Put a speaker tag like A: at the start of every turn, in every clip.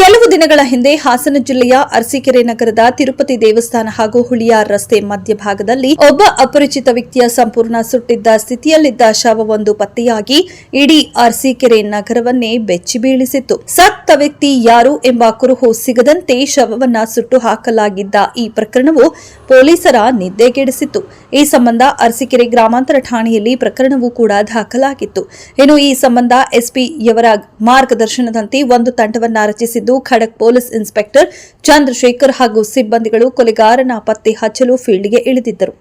A: ಕೆಲವು ದಿನಗಳ ಹಿಂದೆ ಹಾಸನ ಜಿಲ್ಲೆಯ ಅರಸೀಕೆರೆ ನಗರದ ತಿರುಪತಿ ದೇವಸ್ಥಾನ ಹಾಗೂ ಹುಳಿಯಾರ್ ರಸ್ತೆ ಮಧ್ಯಭಾಗದಲ್ಲಿ ಒಬ್ಬ ಅಪರಿಚಿತ ವ್ಯಕ್ತಿಯ ಸಂಪೂರ್ಣ ಸುಟ್ಟಿದ್ದ ಸ್ಥಿತಿಯಲ್ಲಿದ್ದ ಶವವೊಂದು ಪತ್ತೆಯಾಗಿ ಇಡೀ ಅರಸೀಕೆರೆ ನಗರವನ್ನೇ ಬೆಚ್ಚಿ ಬೀಳಿಸಿತ್ತು. ಸತ್ತ ವ್ಯಕ್ತಿ ಯಾರು ಎಂಬ ಕುರುಹು ಸಿಗದಂತೆ ಶವವನ್ನ ಸುಟ್ಟು ಹಾಕಲಾಗಿದ್ದ ಈ ಪ್ರಕರಣವು ಪೊಲೀಸರ ನಿದ್ದೆಗೆಡಿಸಿತ್ತು. ಈ ಸಂಬಂಧ ಅರಸೀಕೆರೆ ಗ್ರಾಮಾಂತರ ಠಾಣೆಯಲ್ಲಿ ಪ್ರಕರಣವೂ ಕೂಡ ದಾಖಲಾಗಿತ್ತು. ಇನ್ನು ಈ ಸಂಬಂಧ ಎಸ್ಪಿಯವರ ಮಾರ್ಗದರ್ಶನದಂತೆ ಒಂದು ತಂಡವನ್ನ ರಚಿಸಿದ್ದು ಖಡಕ್ ಪೊಲೀಸ್ ಇನ್ಸ್ಪೆಕ್ಟರ್ ಚಂದ್ರಶೇಖರ್ ಹಾಗೂ ಸಿಬ್ಬಂದಿಗಳು ಕೊಲೆಗಾರನ ಪತ್ತೆ ಹಚ್ಚಲು ಫೀಲ್ಡ್ಗೆ ಇಳಿದಿದ್ದರು.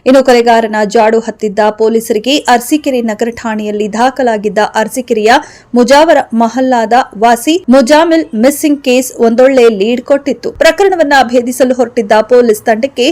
A: ಇನ್ನು ಕೊಲೆಗಾರನ ಜಾಡು ಹತ್ತಿದ್ದ ಪೊಲೀಸರಿಗೆ ಅರಸೀಕೆರೆ ನಗರ ಠಾಣೆಯಲ್ಲಿ ದಾಖಲಾಗಿದ್ದ ಅರಸೀಕೆರೆಯ ಮುಜಾವರ ಮಹಲ್ಲಾದ ವಾಸಿ ಮುಜಾಮಿಲ್ ಮಿಸ್ಸಿಂಗ್ ಕೇಸ್ ಒಂದೊಳ್ಳೆ ಲೀಡ್ ಕೊಟ್ಟಿತ್ತು. ಪ್ರಕರಣವನ್ನ ಭೇದಿಸಲು ಹೊರಟಿದ್ದ ಪೊಲೀಸ್ ತಂಡಕ್ಕೆ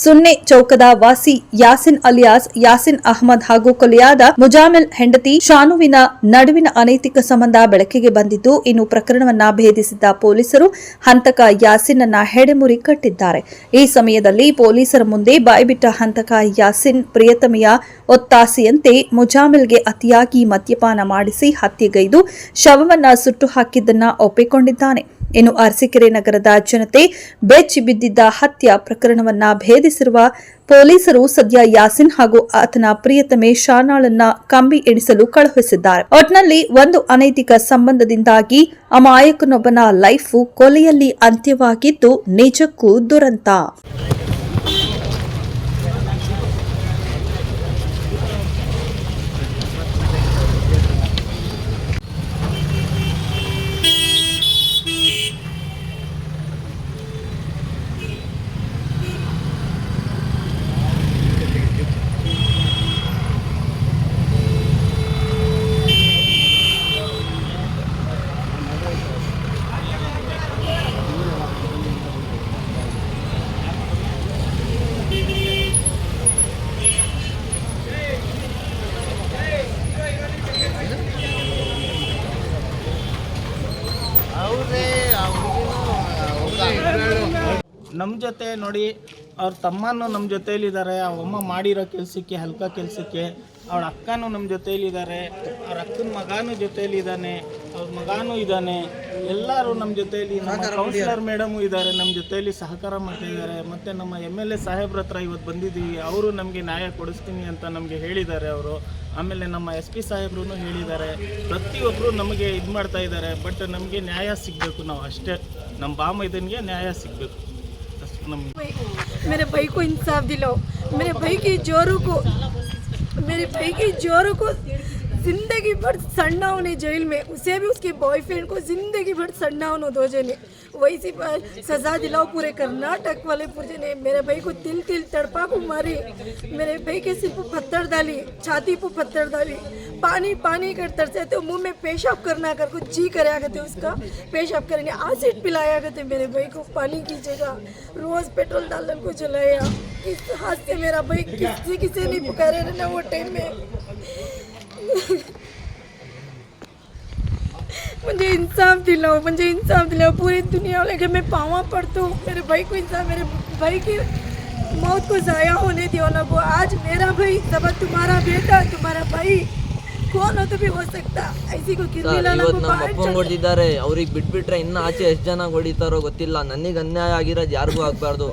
A: ಸುನ್ನೆ ಚೌಕದ ವಾಸಿ ಯಾಸಿನ್ ಅಲಿಯಾಸ್ ಯಾಸಿನ್ ಅಹಮದ್ ಹಾಗೂ ಕೊಲೆಯಾದ ಮುಜಾಮಿಲ್ ಹೆಂಡತಿ ಶಾನುವಿನ ನಡುವಿನ ಅನೈತಿಕ ಸಂಬಂಧ ಬೆಳಕಿಗೆ ಬಂದಿದ್ದು, ಇನ್ನು ಪ್ರಕರಣವನ್ನ ಭೇದಿಸಿದ್ದ ಪೊಲೀಸರು ಹಂತಕ ಯಾಸಿನ್ ಅನ್ನ ಹೆಡೆಮುರಿ ಕಟ್ಟಿದ್ದಾರೆ. ಈ ಸಮಯದಲ್ಲಿ ಪೊಲೀಸರ ಮುಂದೆ ಬಾಯ್ಬಿಟ್ಟ ಹಂತಕ ಯಾಸಿನ್ ಪ್ರಿಯತಮೆಯ ಒತ್ತಾಸೆಯಂತೆ ಮುಜಾಮಿಲ್ಗೆ ಅತಿಯಾಗಿ ಮದ್ಯಪಾನ ಮಾಡಿಸಿ ಹತ್ಯೆಗೈದು ಶವವನ್ನ ಸುಟ್ಟು ಹಾಕಿದ್ದನ್ನ ಒಪ್ಪಿಕೊಂಡಿದ್ದಾನೆ. ಇನ್ನು ಅರಸೀಕೆರೆ ನಗರದ ಜನತೆ ಬೆಚ್ಚಿ ಬಿದ್ದಿದ್ದ ಹತ್ಯೆ ಪ್ರಕರಣವನ್ನ ಭೇದಿಸಿರುವ ಪೊಲೀಸರು ಸದ್ಯ ಯಾಸಿನ್ ಹಾಗೂ ಆತನ ಪ್ರಿಯತಮೆ ಶಾನಾಳನ್ನ ಕಂಬಿ ಎಣಿಸಲು ಕಳುಹಿಸಿದ್ದಾರೆ. ಒಟ್ನಲ್ಲಿ ಒಂದು ಅನೈತಿಕ ಸಂಬಂಧದಿಂದಾಗಿ ಅಮಾಯಕನೊಬ್ಬನ ಲೈಫು ಕೊಲೆಯಲ್ಲಿ ಅಂತ್ಯವಾಗಿದ್ದು ನಿಜಕ್ಕೂ ದುರಂತ.
B: ನಮ್ಮ ಜೊತೆ ನೋಡಿ, ಅವ್ರ ತಮ್ಮನೂ ನಮ್ಮ ಜೊತೆಯಲ್ಲಿದ್ದಾರೆ. ಅವಮ್ಮ ಮಾಡಿರೋ ಕೆಲಸಕ್ಕೆ, ಹಲ್ಕ ಕೆಲಸಕ್ಕೆ ಅವಳ ಅಕ್ಕನೂ ನಮ್ಮ ಜೊತೆಯಲ್ಲಿದ್ದಾರೆ. ಅವ್ರ ಅಕ್ಕನ ಮಗನೂ ಜೊತೆಯಲ್ಲಿದ್ದಾನೆ, ಅವ್ರ ಮಗನೂ ಇದ್ದಾನೆ. ಎಲ್ಲರೂ ನಮ್ಮ ಜೊತೆಯಲ್ಲಿ, ನಮ್ಮ ಕೌನ್ಸಿಲರ್ ಮೇಡಮು ಇದ್ದಾರೆ, ನಮ್ಮ ಜೊತೆಯಲ್ಲಿ ಸಹಕಾರ ಮಾಡ್ತಾಯಿದ್ದಾರೆ. ಮತ್ತು ನಮ್ಮ MLA ಸಾಹೇಬ್ರ ಹತ್ರ ಇವತ್ತು ಬಂದಿದ್ದೀವಿ. ಅವರು ನಮಗೆ ನ್ಯಾಯ ಕೊಡಿಸ್ತೀನಿ ಅಂತ ನಮಗೆ ಹೇಳಿದ್ದಾರೆ ಅವರು. ಆಮೇಲೆ ನಮ್ಮ SP ಸಾಹೇಬ್ರು ಹೇಳಿದ್ದಾರೆ. ಪ್ರತಿಯೊಬ್ಬರು ನಮಗೆ ಇದು ಮಾಡ್ತಾ ಇದ್ದಾರೆ. ಬಟ್ ನಮಗೆ ನ್ಯಾಯ ಸಿಗಬೇಕು, ನಾವು ಅಷ್ಟೇ. ನಮ್ಮ ಬಾಮೈದನಿಗೆ ನ್ಯಾಯ ಸಿಗಬೇಕು.
C: मेरे भाई को इंसाफ दिलाओ. मेरे भाई की जोरों को जिंदगी भर सड़ना होने जेल में, उसे भी उसके बॉयफ्रेंड को जिंदगी भर सड़ना होने दो जने. वैसी सजा दिलाओ पूरे कर्नाटक वाले पूरे ने. मेरे भाई को तिल तिल तड़पा को मारे. मेरे भाई के सिर पर पत्थर डाली, छाती पर पत्थर डाली. पानी पानी कर तरसे तो मुंह में पेशाब करना कर कुछ जी कराया करते, उसका पेशाब करने एसिड पिलाया करते. मेरे भाई को पानी की जगह रोज पेट्रोल डालने को चलाया. इस हाथ से मेरा भाई किसी नहीं पुकारे ना वो टाइम में. मुझे इंसाफ दिलाओ, पूरी दुनिया वाले के मैं पावा पड़ता हूँ. मेरे भाई को इंसाफ, मेरे भाई की मौत को ज़ाया होने दियो ना को. आज मेरा भाई सब तुम्हारा बेटा, तुम्हारा भाई कौन हो तो भी हो सकता. ऐसी को
D: ನಮ್ಮ ಅಪ್ಪಂಗೆ ಹೊಡೆದಿದ್ದಾರೆ. ಅವ್ರಿಗೆ ಬಿಟ್ಬಿಟ್ರೆ ಇನ್ನು ಆಚೆ ಎಷ್ಟು ಜನ ಹೊಡಿತಾರೋ ಗೊತ್ತಿಲ್ಲ. ನನಗೆ ಅನ್ಯಾಯ ಆಗಿರೋದು ಯಾರಿಗೂ ಆಗಬಾರ್ದು.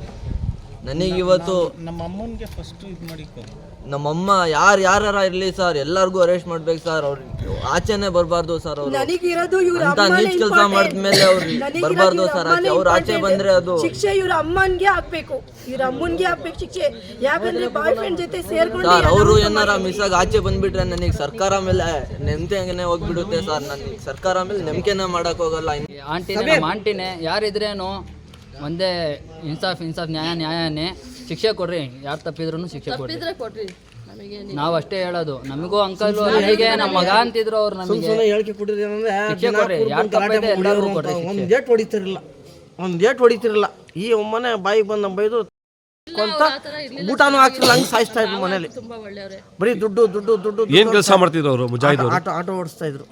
D: ನನಗಿವತ್ತು
B: ನಮ್ಮ ಅಮ್ಮನಿಗೆ ಫಸ್ಟ್ ಇದು ಮಾಡಿಕೊ.
D: ನಮ್ಮಮ್ಮ ಯಾರ ಇರಲಿ ಸರ್, ಎಲ್ಲರಿಗೂ ಅರೆಸ್ಟ್ ಮಾಡ್ಬೇಕು ಸರ್. ಅವ್ರು ಆಚೆನೆ ಬರಬಾರ್ದು ಸರ್. ಅವ್ರು ಅಂತ ನೀಚ್ ಕೆಲಸ ಮಾಡಿದ್ಮೇಲೆ ಅವ್ರು ಬರಬಾರ್ದು ಸರ್ ಆಚೆ. ಅವ್ರು ಆಚೆ ಬಂದ್ರೆ ಅದು
C: ಶಿಕ್ಷೆ ಇವ್ರ ಅಮ್ಮನ್ಗೆ ಆಗ್ಬೇಕು, ಇವ್ರ ಅಮ್ಮನ್ಗೆ ಆಗ್ಬೇಕು ಶಿಕ್ಷೆ. ಯಾಕಂದ್ರೆ ಬಾಯ್ ಫ್ರೆಂಡ್ ಜೊತೆ ಸೇರ್ಕೊಂಡು
D: ಸರ್ ಅವರು ಏನಾರ ಮಿಸ್ ಆಗಿ ಆಚೆ ಬಂದ್ಬಿಟ್ರೆ ನನಗೆ ಸರ್ಕಾರ ಮೇಲೆ ನೆಮ್ಮದಿಯಾಗನೆ ಹೋಗ್ಬಿಡುತ್ತೆ ಸರ್. ನನಗೆ ಸರ್ಕಾರ ಮೇಲೆ ನಂಬಿಕೆನೇ ಮಾಡಕ್ ಹೋಗಲ್ಲ.
E: ಆಂಟಿನೇ ಯಾರಿದ್ರೇನು ಒಂದೇ ಇನ್ಸಾಫ್ ನ್ಯಾಯನೇ. ಶಿಕ್ಷೆ ಕೊಡ್ರಿ, ಯಾರು ತಪ್ಪಿದ್ರು ಶಿಕ್ಷೆ ಕೊಡ್ರಿ. ನಾವು ಅಷ್ಟೇ ಹೇಳೋದು. ನಮಗೂ ಅಂಕಲ್ ಹೇಗೆ ನಮ್ಮ ಮಗ ಅಂತಿದ್ರು ಅವ್ರು ನಮಗೆ
F: ಹೇಳಿಕೆ ಕೊಟ್ಟಿದ್ರೆ
E: ಶಿಕ್ಷೆ ಕೊಡ್ರಿ, ಯಾರು ತಪ್ಪೈತೆ ಎಲ್ಲರಿಗೂ ಕೊಡ್ರಿ ಶಿಕ್ಷೆ.
F: ಒಂದು ಏಟ್ ಹೊಡಿತಿರಲಿಲ್ಲ. ಈ ಒಮ್ಮನೆ ಬಾಯಿಗೆ ಬಂದು ಬೈದು ಕೊಂತ ಊಟನೂ ಹಾಕ್ತಿಲ್ಲ, ಹಂಗೆ ಸಾಯಿಸ್ತಾ ಇದ್ರು ಮನೇಲಿ. ಬರೀ ದುಡ್ಡು ದುಡ್ಡು ದುಡ್ಡು.
G: ಏನ್ ಕೆಲಸ ಮಾಡ್ತಿದ್ರು ಅವರು? ಮುಜಾಹಿದ್
F: ಆಟೋ ಓಡಿಸ್ತಾ ಇದ್ರು.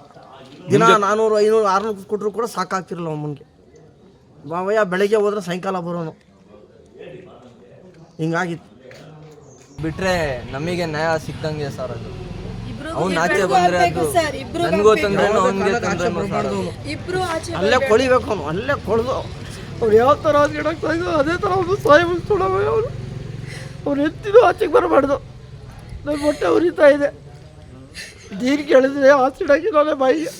F: ದಿನ 400, 500, 600 ಕೊಟ್ಟರು ಕೂಡ ಸಾಕಾಗ್ತಿರಲಿಲ್ಲ ಅಮ್ಮನಿಗೆ. ಬಾವಯ್ಯ ಬೆಳಗ್ಗೆ ಹೋದ್ರೆ ಸಾಯಂಕಾಲ ಬರೋನು, ಹಿಂಗಾಗಿತ್ತು.
D: ಬಿಟ್ರೆ ನಮಗೆ ನ್ಯಾಯ ಸಿಕ್ದಂಗೆ ಸರ್ ಅದು. ಅವ್ನು ಆಚೆ ಬಂದ್ರೆ ಅದು ನನಗೂ ತೊಂದ್ರೆ, ಅವನಿಗೆ
C: ಇಬ್ರು ಆಚೆ
F: ಅಲ್ಲೇ ಕೊಳಿಬೇಕು ಅವನು, ಅಲ್ಲೇ ಕೊಳೆದು ಅವ್ರು ಯಾವ ಥರ ಗಿಡಕ್ತಾ ಇದ್ರು ಅದೇ ಥರ ಅವನು ಸಾಯಿಸ್ಕೊಡವ. ಅವ್ರು ಎತ್ತಿದ್ದು ಆಚೆಗೆ ಬರಬಾರ್ದು. ನನ್ನ ಹೊಟ್ಟೆ ಉರಿತಾ ಇದೆ. ನೀರು ಕೇಳಿದ್ರೆ ಆಸಿಡಾಕಿ ನಾನೇ ಬಾಯಿಗೆ